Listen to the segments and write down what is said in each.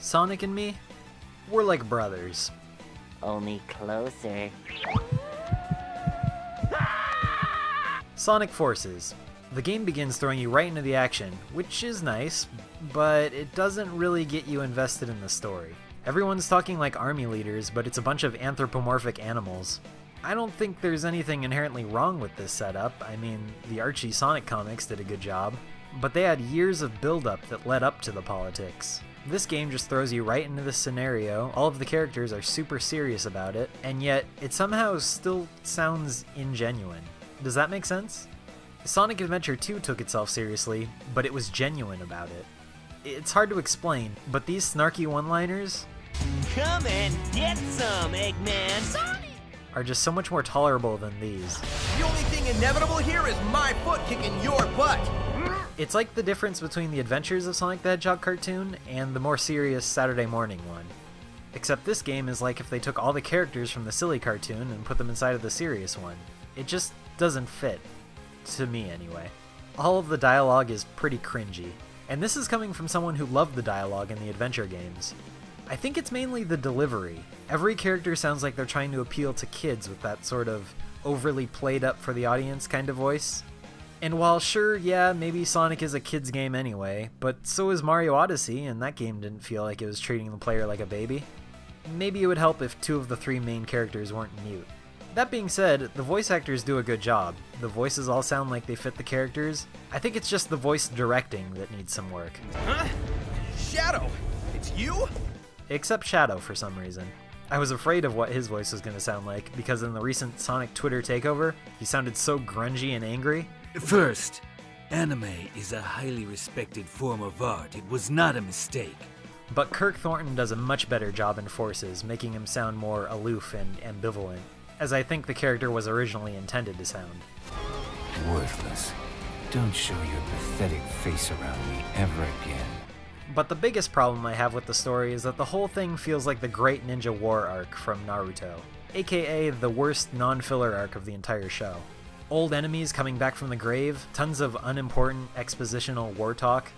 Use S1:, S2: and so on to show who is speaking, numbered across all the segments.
S1: Sonic and me, we're like brothers.
S2: Only closer.
S1: Sonic Forces. The game begins throwing you right into the action, which is nice, but it doesn't really get you invested in the story. Everyone's talking like army leaders, but it's a bunch of anthropomorphic animals. I don't think there's anything inherently wrong with this setup. I mean, the Archie Sonic comics did a good job, but they had years of build-up that led up to the politics. This game just throws you right into this scenario, all of the characters are super serious about it, and yet it somehow still sounds ingenuine. Does that make sense? Sonic Adventure 2 took itself seriously, but it was genuine about it. It's hard to explain, but these snarky one-liners
S3: Come and get some, Eggman! Sonic!
S1: Are just so much more tolerable than these.
S4: The only thing inevitable here is my foot kicking your butt!
S1: It's like the difference between the Adventures of Sonic the Hedgehog cartoon and the more serious Saturday Morning one. Except this game is like if they took all the characters from the silly cartoon and put them inside of the serious one. It just doesn't fit. To me, anyway. All of the dialogue is pretty cringy. And this is coming from someone who loved the dialogue in the adventure games. I think it's mainly the delivery. Every character sounds like they're trying to appeal to kids with that sort of overly played up for the audience kind of voice. And while sure, yeah, maybe Sonic is a kid's game anyway, but so is Mario Odyssey, and that game didn't feel like it was treating the player like a baby. Maybe it would help if 2 of the 3 main characters weren't mute. That being said, the voice actors do a good job. The voices all sound like they fit the characters. I think it's just the voice directing that needs some work.
S4: Huh? Shadow! It's you?
S1: Except Shadow for some reason. I was afraid of what his voice was going to sound like, because in the recent Sonic Twitter takeover, he sounded so grungy and angry.
S5: First, anime is a highly respected form of art. It was not a mistake.
S1: But Kirk Thornton does a much better job in Forces, making him sound more aloof and ambivalent, as I think the character was originally intended to sound.
S6: Worthless. Don't show your pathetic face around me ever again.
S1: But the biggest problem I have with the story is that the whole thing feels like the Great Ninja War arc from Naruto, aka the worst non-filler arc of the entire show. Old enemies coming back from the grave, tons of unimportant expositional war talk.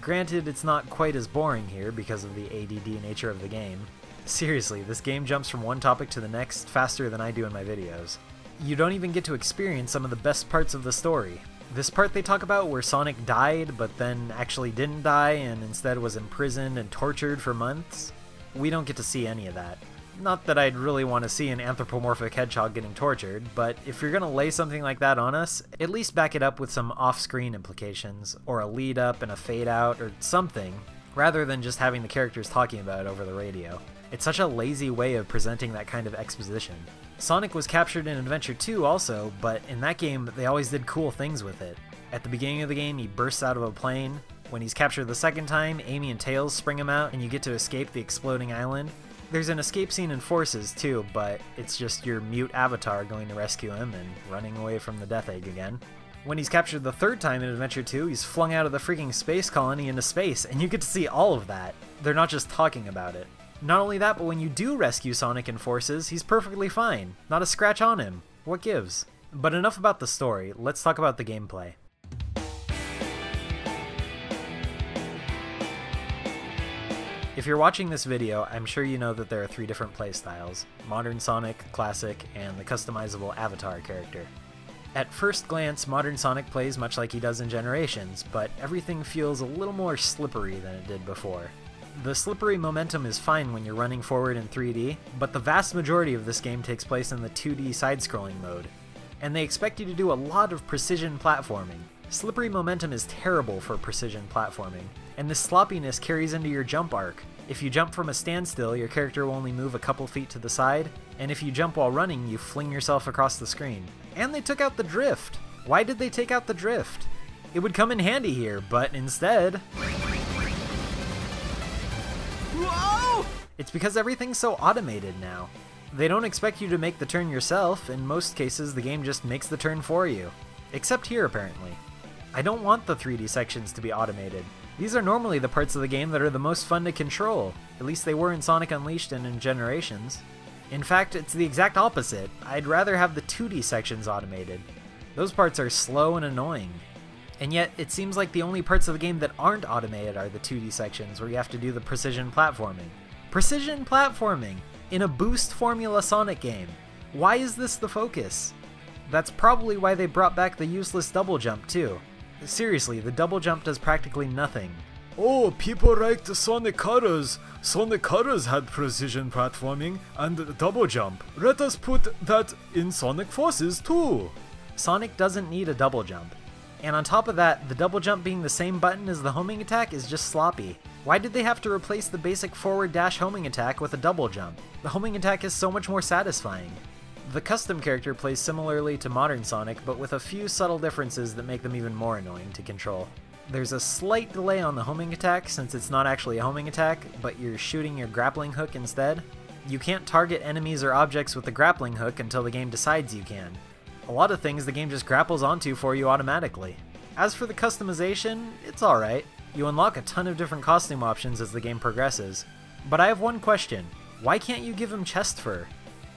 S1: Granted, it's not quite as boring here because of the ADD nature of the game. Seriously, this game jumps from one topic to the next faster than I do in my videos. You don't even get to experience some of the best parts of the story. This part they talk about where Sonic died, but then actually didn't die and instead was imprisoned and tortured for months, we don't get to see any of that. Not that I'd really want to see an anthropomorphic hedgehog getting tortured, but if you're gonna lay something like that on us, at least back it up with some off-screen implications, or a lead-up and a fade-out, or something, rather than just having the characters talking about it over the radio. It's such a lazy way of presenting that kind of exposition. Sonic was captured in Adventure 2 also, but in that game they always did cool things with it. At the beginning of the game he bursts out of a plane. When he's captured the second time, Amy and Tails spring him out and you get to escape the exploding island. There's an escape scene in Forces too, but it's just your mute avatar going to rescue him and running away from the Death Egg again. When he's captured the third time in Adventure 2, he's flung out of the freaking space colony into space, and you get to see all of that. They're not just talking about it. Not only that, but when you do rescue Sonic in Forces, he's perfectly fine. Not a scratch on him. What gives? But enough about the story, let's talk about the gameplay. If you're watching this video, I'm sure you know that there are 3 different playstyles: Modern Sonic, Classic, and the customizable Avatar character. At first glance, Modern Sonic plays much like he does in Generations, but everything feels a little more slippery than it did before. The slippery momentum is fine when you're running forward in 3D, but the vast majority of this game takes place in the 2D side-scrolling mode, and they expect you to do a lot of precision platforming. Slippery momentum is terrible for precision platforming, and this sloppiness carries into your jump arc. If you jump from a standstill, your character will only move a couple feet to the side, and if you jump while running, you fling yourself across the screen. And they took out the drift! Why did they take out the drift? It would come in handy here, but instead...
S4: Whoa!
S1: It's because everything's so automated now. They don't expect you to make the turn yourself. In most cases, the game just makes the turn for you. Except here, apparently. I don't want the 3D sections to be automated. These are normally the parts of the game that are the most fun to control. At least they were in Sonic Unleashed and in Generations. In fact, it's the exact opposite. I'd rather have the 2D sections automated. Those parts are slow and annoying. And yet, it seems like the only parts of the game that aren't automated are the 2D sections where you have to do the precision platforming. Precision platforming! In a boost formula Sonic game! Why is this the focus? That's probably why they brought back the useless double jump too. Seriously, the double jump does practically nothing.
S7: Oh, people liked Sonic Colors. Sonic Colors had precision platforming and double jump. Let us put that in Sonic Forces too.
S1: Sonic doesn't need a double jump. And on top of that, the double jump being the same button as the homing attack is just sloppy. Why did they have to replace the basic forward dash homing attack with a double jump? The homing attack is so much more satisfying. The custom character plays similarly to modern Sonic, but with a few subtle differences that make them even more annoying to control. There's a slight delay on the homing attack since it's not actually a homing attack, but you're shooting your grappling hook instead. You can't target enemies or objects with the grappling hook until the game decides you can. A lot of things the game just grapples onto for you automatically. As for the customization, it's alright. You unlock a ton of different costume options as the game progresses. But I have one question. Why can't you give him chest fur?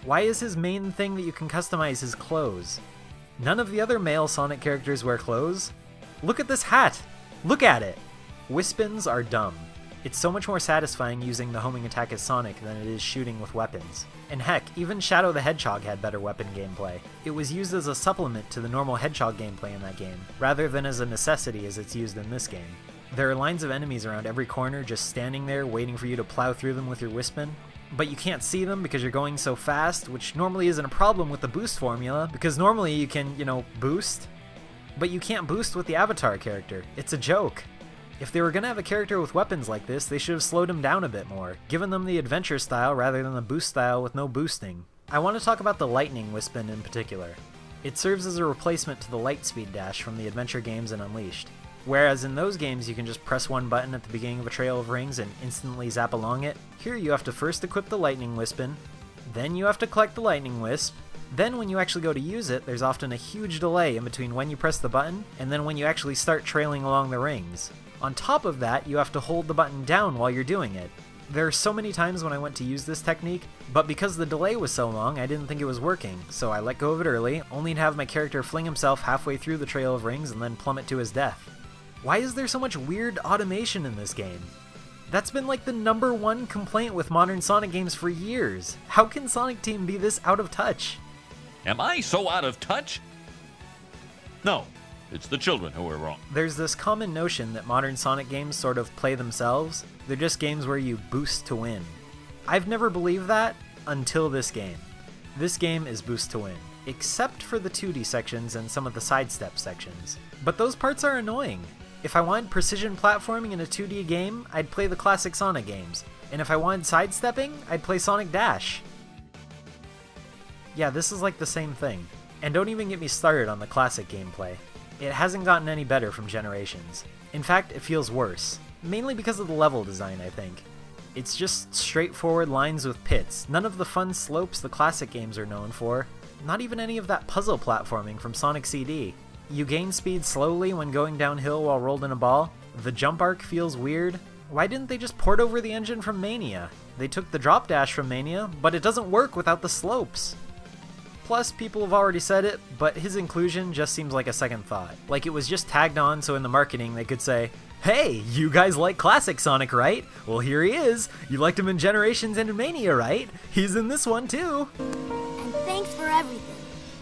S1: Why is his main thing that you can customize his clothes? None of the other male Sonic characters wear clothes. Look at this hat! Look at it! Wispins are dumb. It's so much more satisfying using the homing attack as Sonic than it is shooting with weapons. And heck, even Shadow the Hedgehog had better weapon gameplay. It was used as a supplement to the normal Hedgehog gameplay in that game, rather than as a necessity as it's used in this game. There are lines of enemies around every corner just standing there waiting for you to plow through them with your Wispin, but you can't see them because you're going so fast, which normally isn't a problem with the boost formula, because normally you can, boost. But you can't boost with the Avatar character. It's a joke. If they were gonna have a character with weapons like this, they should have slowed him down a bit more, given them the adventure style rather than the boost style with no boosting. I want to talk about the Lightning Wispin in particular. It serves as a replacement to the Lightspeed Dash from the adventure games in Unleashed. Whereas in those games you can just press one button at the beginning of a trail of rings and instantly zap along it, here you have to first equip the Lightning Wispin, then you have to collect the Lightning Wisp, then when you actually go to use it, there's often a huge delay in between when you press the button and then when you actually start trailing along the rings. On top of that, you have to hold the button down while you're doing it. There are so many times when I went to use this technique, but because the delay was so long, I didn't think it was working, so I let go of it early, only to have my character fling himself halfway through the trail of rings and then plummet to his death. Why is there so much weird automation in this game? That's been like the #1 complaint with modern Sonic games for years. How can Sonic Team be this out of touch?
S8: Am I so out of touch? No, it's the children who are wrong.
S1: There's this common notion that modern Sonic games sort of play themselves. They're just games where you boost to win. I've never believed that until this game. This game is boost to win, except for the 2D sections and some of the sidestep sections. But those parts are annoying. If I wanted precision platforming in a 2D game, I'd play the classic Sonic games. And if I wanted sidestepping, I'd play Sonic Dash. Yeah, this is like the same thing. And don't even get me started on the classic gameplay. It hasn't gotten any better from Generations. In fact, it feels worse. Mainly because of the level design, I think. It's just straightforward lines with pits, none of the fun slopes the classic games are known for, not even any of that puzzle platforming from Sonic CD. You gain speed slowly when going downhill while rolled in a ball. The jump arc feels weird. Why didn't they just port over the engine from Mania? They took the drop dash from Mania, but it doesn't work without the slopes. Plus, people have already said it, but his inclusion just seems like a second thought. Like it was just tagged on so in the marketing they could say, "Hey, you guys like classic Sonic, right? Well, here he is. You liked him in Generations and in Mania, right? He's in this one too."
S9: And thanks for everything.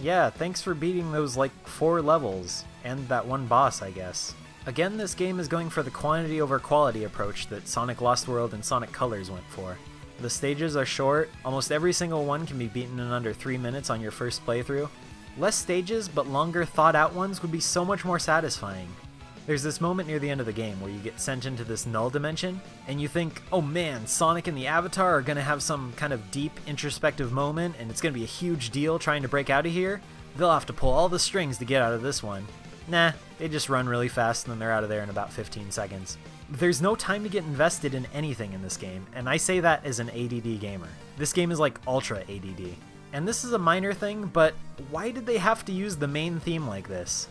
S1: Yeah, thanks for beating those like 4 levels, and that one boss, I guess. Again, this game is going for the quantity over quality approach that Sonic Lost World and Sonic Colors went for. The stages are short, almost every single one can be beaten in under 3 minutes on your first playthrough. Less stages, but longer thought out ones would be so much more satisfying. There's this moment near the end of the game where you get sent into this null dimension, and you think, oh man, Sonic and the Avatar are gonna have some kind of deep introspective moment, and it's gonna be a huge deal trying to break out of here. They'll have to pull all the strings to get out of this one. Nah, they just run really fast and then they're out of there in about 15 seconds. There's no time to get invested in anything in this game, and I say that as an ADD gamer. This game is like ultra ADD. And this is a minor thing, but why did they have to use the main theme like this?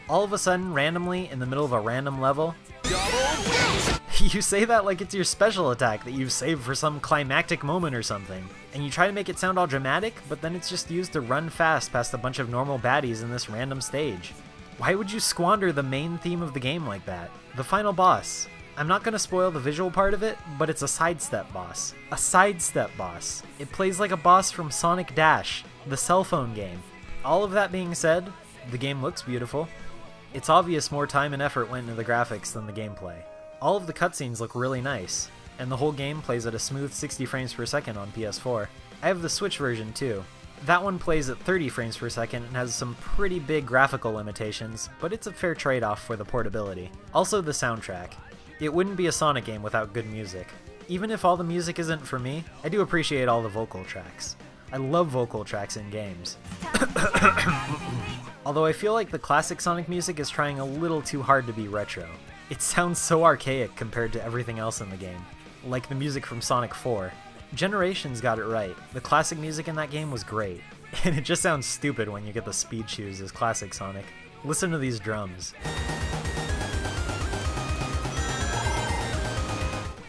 S1: All of a sudden, randomly, in the middle of a random level, You say that like it's your special attack that you've saved for some climactic moment or something. And you try to make it sound all dramatic, but then it's just used to run fast past a bunch of normal baddies in this random stage. Why would you squander the main theme of the game like that? The final boss. I'm not going to spoil the visual part of it, but it's a sidestep boss. A sidestep boss. It plays like a boss from Sonic Dash, the cell phone game. All of that being said, the game looks beautiful. It's obvious more time and effort went into the graphics than the gameplay. All of the cutscenes look really nice, and the whole game plays at a smooth 60 frames per second on PS4. I have the Switch version too. That one plays at 30 frames per second and has some pretty big graphical limitations, but it's a fair trade-off for the portability. Also the soundtrack. It wouldn't be a Sonic game without good music. Even if all the music isn't for me, I do appreciate all the vocal tracks. I love vocal tracks in games. Although I feel like the classic Sonic music is trying a little too hard to be retro. It sounds so archaic compared to everything else in the game. Like the music from Sonic 4. Generations got it right. The classic music in that game was great. And it just sounds stupid when you get the speed shoes as classic Sonic. Listen to these drums.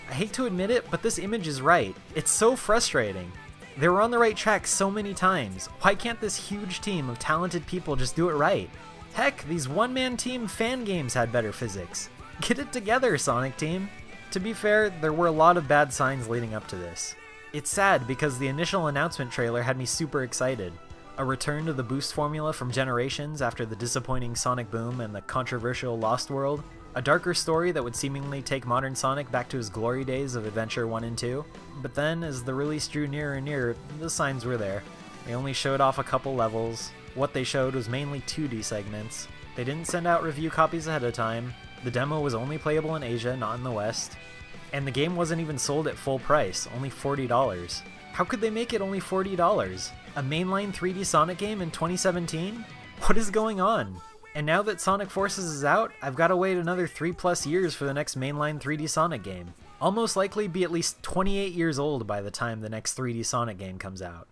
S1: I hate to admit it, but this image is right. It's so frustrating. They were on the right track so many times. Why can't this huge team of talented people just do it right? Heck, these one-man team fan games had better physics. Get it together, Sonic Team! To be fair, there were a lot of bad signs leading up to this. It's sad because the initial announcement trailer had me super excited. A return to the boost formula from Generations after the disappointing Sonic Boom and the controversial Lost World. A darker story that would seemingly take modern Sonic back to his glory days of Adventure 1 and 2. But then, as the release drew nearer and nearer, the signs were there. They only showed off a couple levels. What they showed was mainly 2D segments. They didn't send out review copies ahead of time. The demo was only playable in Asia, not in the West. And the game wasn't even sold at full price, only $40. How could they make it only $40? A mainline 3D Sonic game in 2017? What is going on? And now that Sonic Forces is out, I've got to wait another 3+ years for the next mainline 3D Sonic game. I'll most likely be at least 28 years old by the time the next 3D Sonic game comes out.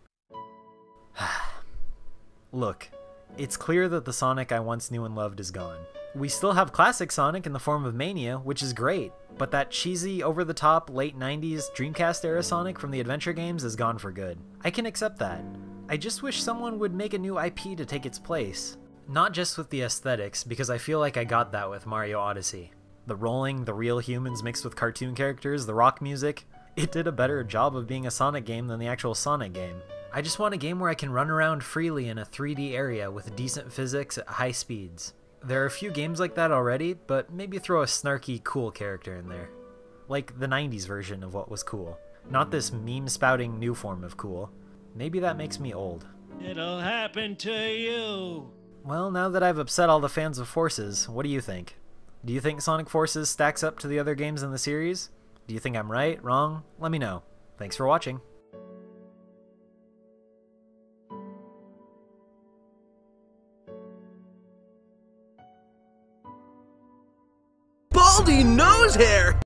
S1: Look, it's clear that the Sonic I once knew and loved is gone. We still have classic Sonic in the form of Mania, which is great, but that cheesy, over-the-top, late 90s Dreamcast-era Sonic from the adventure games is gone for good. I can accept that. I just wish someone would make a new IP to take its place. Not just with the aesthetics, because I feel like I got that with Mario Odyssey. The rolling, the real humans mixed with cartoon characters, the rock music, it did a better job of being a Sonic game than the actual Sonic game. I just want a game where I can run around freely in a 3D area with decent physics at high speeds. There are a few games like that already, but maybe throw a snarky, cool character in there. Like the 90s version of what was cool. Not this meme-spouting new form of cool. Maybe that makes me old.
S3: It'll happen to you.
S1: Well, now that I've upset all the fans of Forces, what do you think? Do you think Sonic Forces stacks up to the other games in the series? Do you think I'm right, wrong? Let me know. Thanks for watching.
S4: Baldy nose hair!